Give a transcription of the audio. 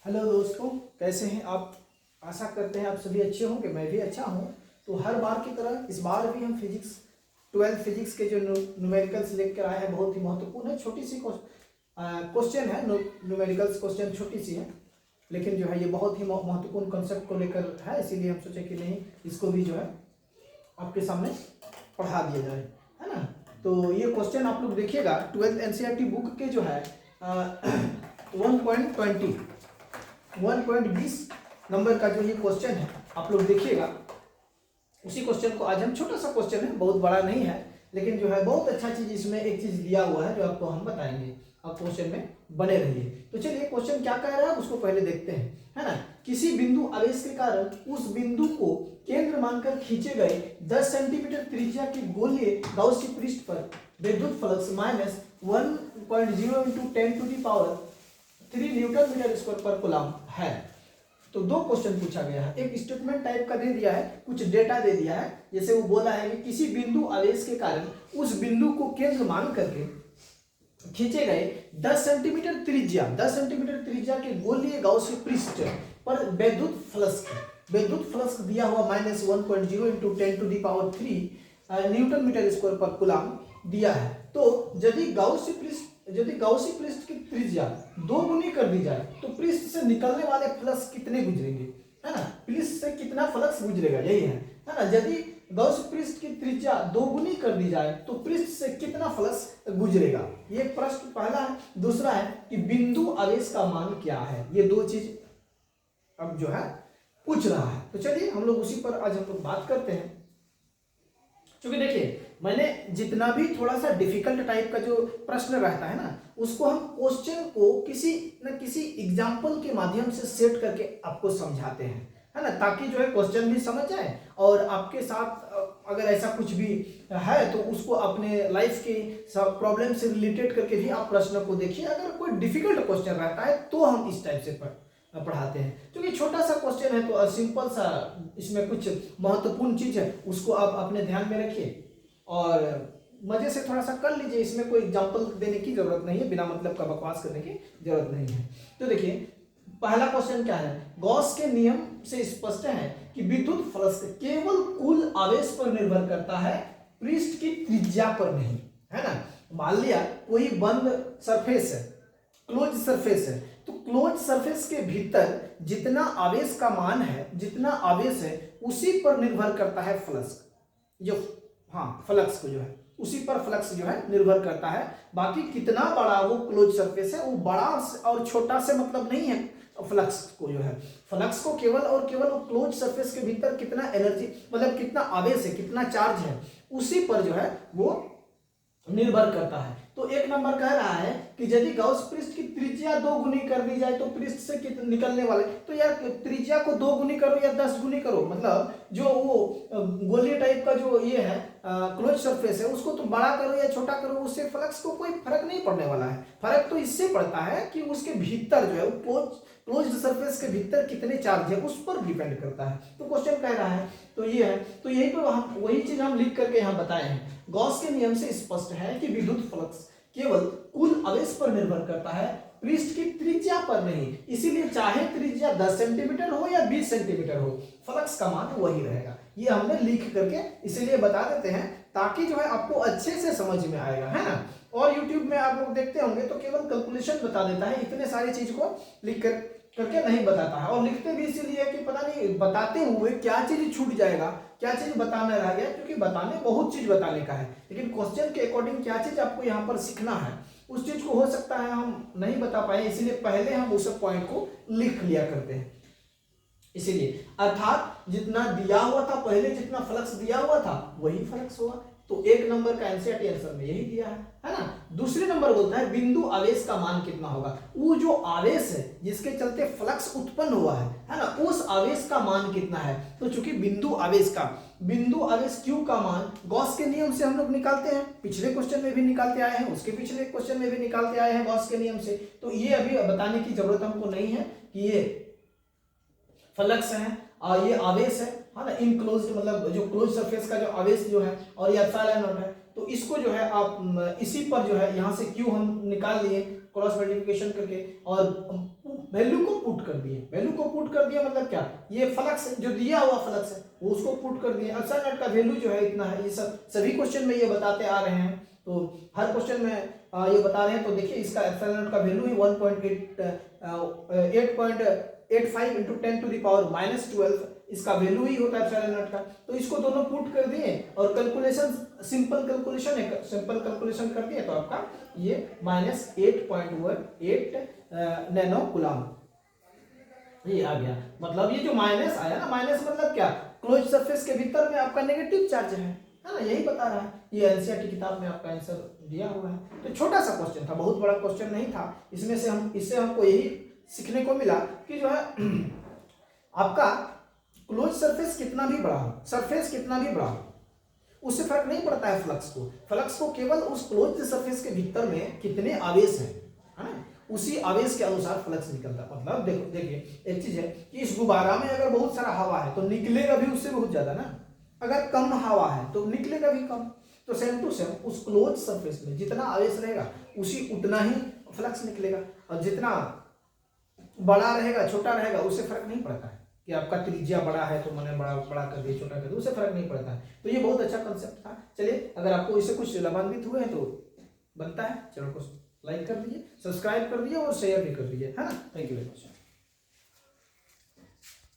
Hello दोस्तों, कैसे हैं आप। आशा करते हैं आप सभी अच्छे होंगे। मैं भी अच्छा हूं। तो हर बार की तरह इस बार भी हम फिजिक्स 12 फिजिक्स के जो न्यूमेरिकल्स लेकर आए हैं बहुत ही महत्वपूर्ण है। छोटी सी क्वेश्चन है, न्यूमेरिकल्स क्वेश्चन छोटी सी है, लेकिन जो है ये बहुत ही महत्वपूर्ण कॉन्सेप्ट को लेकर है। इसीलिए हम सोचे कि नहीं, इसको भी जो है आपके सामने पढ़ा दिया जाए, है ना। तो ये क्वेश्चन आप लोग देखिएगा 12th NCERT बुक के जो है 1.20 नंबर का जो ये क्वेश्चन है आप लोग देखिएगा। उसी क्वेश्चन को आज हम, छोटा सा क्वेश्चन है, बहुत बड़ा नहीं है, लेकिन जो है बहुत अच्छा चीज इसमें एक चीज दिया हुआ है जो आपको हम बताएंगे। आप क्वेश्चन में बने रहिए। तो चलिए क्वेश्चन क्या कह रहा है उसको पहले देखते हैं, है ना। किसी बिंदु आवेश के कारण उस बिंदु को केंद्र मानकर खींचे गए 10 सेंटीमीटर त्रिज्या के गोलीय गाउसी पृष्ठ पर विद्युत flux minus 1.0 × 10⁻³ newton metre square पर कूलम है। तो दो क्वेश्चन पूछा गया है, एक स्टेटमेंट टाइप का दे दिया है, कुछ डेटा दे दिया है। जैसे वो बोला है कि किसी बिंदु आवेश के कारण उस बिंदु को केंद्र मान करके खींचे गए 10 सेंटीमीटर त्रिज्या के गोलीय गाउसी पृष्ठ पर विद्युत फ्लक्स दिया हुआ -1.0 × 10⁻³ न्यूटन मीटर स्क्वायर पर कूलम दिया है। तो यदि गाउसी पृष्ठ की त्रिज्या 2 गुनी कर दी जाए तो पृष्ठ से निकलने वाले फ्लक्स कितने गुजरेंगे, है ना। पृष्ठ से कितना फ्लक्स गुजरेगा, यही है ना। यदि गाउसी पृष्ठ की त्रिज्या 2 गुनी कर दी जाए तो पृष्ठ से कितना फ्लक्स गुजरेगा, ये प्रश्न पहला है। दूसरा है कि बिंदु आवेश का मान क्या है। ये दो चीज अब जो है पूछ रहा है। तो चलिए हम लोग उसी पर आज हम लोग बात करते हैं। क्योंकि देखिए, मैंने जितना भी थोड़ा सा डिफिकल्ट टाइप का जो प्रश्न रहता है ना, उसको हम क्वेश्चन को किसी न किसी एग्जाम्पल के माध्यम से सेट करके आपको समझाते हैं, है ना, ताकि जो है क्वेश्चन भी समझ जाए और आपके साथ अगर ऐसा कुछ भी है तो उसको अपने लाइफ के प्रॉब्लम से रिलेटेड करके भी आप प्रश्न को देखिए। अगर कोई डिफिकल्ट क्वेश्चन रहता है तो हम इस टाइप से पढ़ाते हैं। क्योंकि छोटा सा क्वेश्चन है तो सिंपल सा, इसमें कुछ महत्वपूर्ण चीज है उसको आप अपने ध्यान में रखिए और मजे से थोड़ा सा कर लीजिए। इसमें कोई एग्जांपल देने की जरूरत नहीं है, बिना मतलब का बकवास करने की जरूरत नहीं है। तो देखिए पहला क्वेश्चन क्या है, गॉस के नियम से स्पष्ट है कि विद्युत फ्लक्स केवल कुल आवेश पर निर्भर करता है, पृष्ठ की त्रिज्या पर नहीं, है ना। मान लिया कोई बंद सरफेस है, क्लोज सरफेस है, तो क्लोज सरफेस के भीतर जितना आवेश का मान है, जितना आवेश है उसी पर निर्भर करता है फ्लक्स। जो फ्लक्स को जो है उसी पर फ्लक्स जो है निर्भर करता है। बाकी कितना बड़ा वो क्लोज सरफेस है, वो बड़ा और छोटा से मतलब नहीं है। फ्लक्स को जो है, फ्लक्स को केवल और केवल वो क्लोज सरफेस के भीतर कितना एनर्जी, मतलब कितना आवेश है, कितना चार्ज है, उसी पर जो है वो निर्भर करता है। तो एक नंबर कह रहा है कि यदि गाउस पृष्ठ की त्रिज्या 2 गुनी कर दी जाए तो पृष्ठ से निकलने वाले, तो यार त्रिज्या को 2 गुनी करो या 10 गुनी करो, मतलब जो वो गोलीय टाइप का जो ये है क्लोज सरफेस है, उसको तो बड़ा करो या छोटा करो, उससे फ्लक्स को कोई फर्क नहीं पड़ने वाला है। फर्क तो इससे पड़ता है कि उसके भीतर जो है क्लोज सरफेस के भीतर कितने चार्ज है उस पर डिपेंड करता है। तो क्वेश्चन कह रहा है तो ये है, तो यही पे हम वही चीज हम लिख करके यहाँ बताए हैं। गॉस के नियम से स्पष्ट है कि विद्युत फ्लक्स केवल कुल आवेश पर निर्भर करता है, पृष्ठ की त्रिज्या पर नहीं। इसीलिए चाहे त्रिज्या 10 सेंटीमीटर हो या 20 सेंटीमीटर हो, फ्लक्स का मान वही रहेगा। ये हमने लिख करके इसीलिए बता देते हैं ताकि जो है आपको अच्छे से समझ में आएगा, है ना। और YouTube में आप लोग देखते होंगे तो केवल कैलकुलेशन बता देता है, इतने सारी चीज को लिख करके नहीं बताता है। और लिखते भी इसीलिए कि पता नहीं बताते हुए क्या चीज छूट जाएगा, क्या चीज बताना रह गया, क्योंकि बताने बहुत चीज बताने का है, लेकिन क्वेश्चन के अकॉर्डिंग क्या चीज आपको यहाँ पर सीखना है उस चीज को हो सकता है हम नहीं बता पाए, इसीलिए पहले हम उस पॉइंट को लिख लिया करते हैं। इसीलिए अर्थात जितना दिया हुआ था पहले, जितना फ्लक्स दिया हुआ था वही फ्लक्स हुआ। तो एक नंबर का एनसीईआरटी आंसर में यही दिया है ना। दूसरे नंबर बोलता है बिंदु आवेश का मान कितना होगा। वो जो आवेश है जिसके चलते फ्लक्स उत्पन्न हुआ है ना, उस आवेश का मान कितना है। तो चूंकि बिंदु आवेश Q का मान गॉस के नियम से हम लोग निकालते हैं, पिछले क्वेश्चन में भी निकालते आए हैं, उसके पिछले क्वेश्चन में भी निकालते आए हैं गॉस के नियम से। तो ये अभी बताने की जरूरत हमको नहीं है कि ये फ्लक्स है और ये आवेश है ना, इनक्लोज्ड मतलब जो क्लोज सरफेस का जो आवेश जो है, और ये एप्सिलॉन नॉट है। तो इसको जो है आप इसी पर जो है यहाँ से Q हम निकाल लिए क्रॉस मल्टीप्लिकेशन करके और वैल्यू को पुट कर दिए। वैल्यू को पुट कर दिया मतलब क्या, ये फ्लक्स जो दिया हुआ फ्लक्स है वो उसको पुट कर दिए। एप्सिलॉन नॉट का वैल्यू जो है इतना है। ये सभी क्वेश्चन में ये बताते आ रहे हैं, तो हर क्वेश्चन में ये बता रहे हैं। तो देखिए इसका एप्सिलॉन नॉट का वैल्यू है 8.85 इंटू 10 टू द पावर -12 इसका वैल्यू ही होता है एप्सिलॉन नॉट का। तो इसको दोनों पुट कर दिए और कैलकुलेशन सिंपल कैलकुलेशन है, सिंपल कैलकुलेशन कर दिए तो आपका ये -8.18 नैनो कूलम ये आ गया। मतलब ये जो माइनस आया ना, माइनस मतलब क्या, क्लोज सरफेस के भीतर में आपका नेगेटिव चार्ज है ना, यही बता रहा है। ये एनसीईआरटी किताब में आपका आंसर दिया हुआ है। तो छोटा सा क्वेश्चन था, बहुत बड़ा क्वेश्चन नहीं था। इससे हमको यही सीखने को मिला कि जो है आपका क्लोज सरफेस कितना भी बड़ा हो, सरफेस कितना भी बड़ा हो, उससे फर्क नहीं पड़ता है फ्लक्स को। फ्लक्स को केवल उस क्लोज सरफेस के भीतर में कितने आवेश हैं, है ना, उसी आवेश के अनुसार फ्लक्स निकलता है। मतलब देखिए एक चीज है कि इस गुब्बारा में अगर बहुत सारा हवा है तो निकलेगा भी उससे बहुत ज्यादा ना, अगर कम हवा है तो निकलेगा भी कम। तो सेम टू सेम उस क्लोज सरफेस में जितना आवेश रहेगा उसी उतना ही फ्लक्स निकलेगा, और जितना बड़ा रहेगा छोटा रहेगा उससे फर्क नहीं पड़ता है कि आपका त्रिज्या बड़ा है तो मैंने बड़ा कर दिया, छोटा कर दिया, उससे फर्क नहीं पड़ता है। तो ये बहुत अच्छा कंसेप्ट था। चलिए अगर आपको इससे कुछ लाभान्वित हुए हैं तो बनता है चैनल को लाइक कर दीजिए, सब्सक्राइब कर दीजिए और शेयर भी कर दीजिए, है ना। Thank you very much.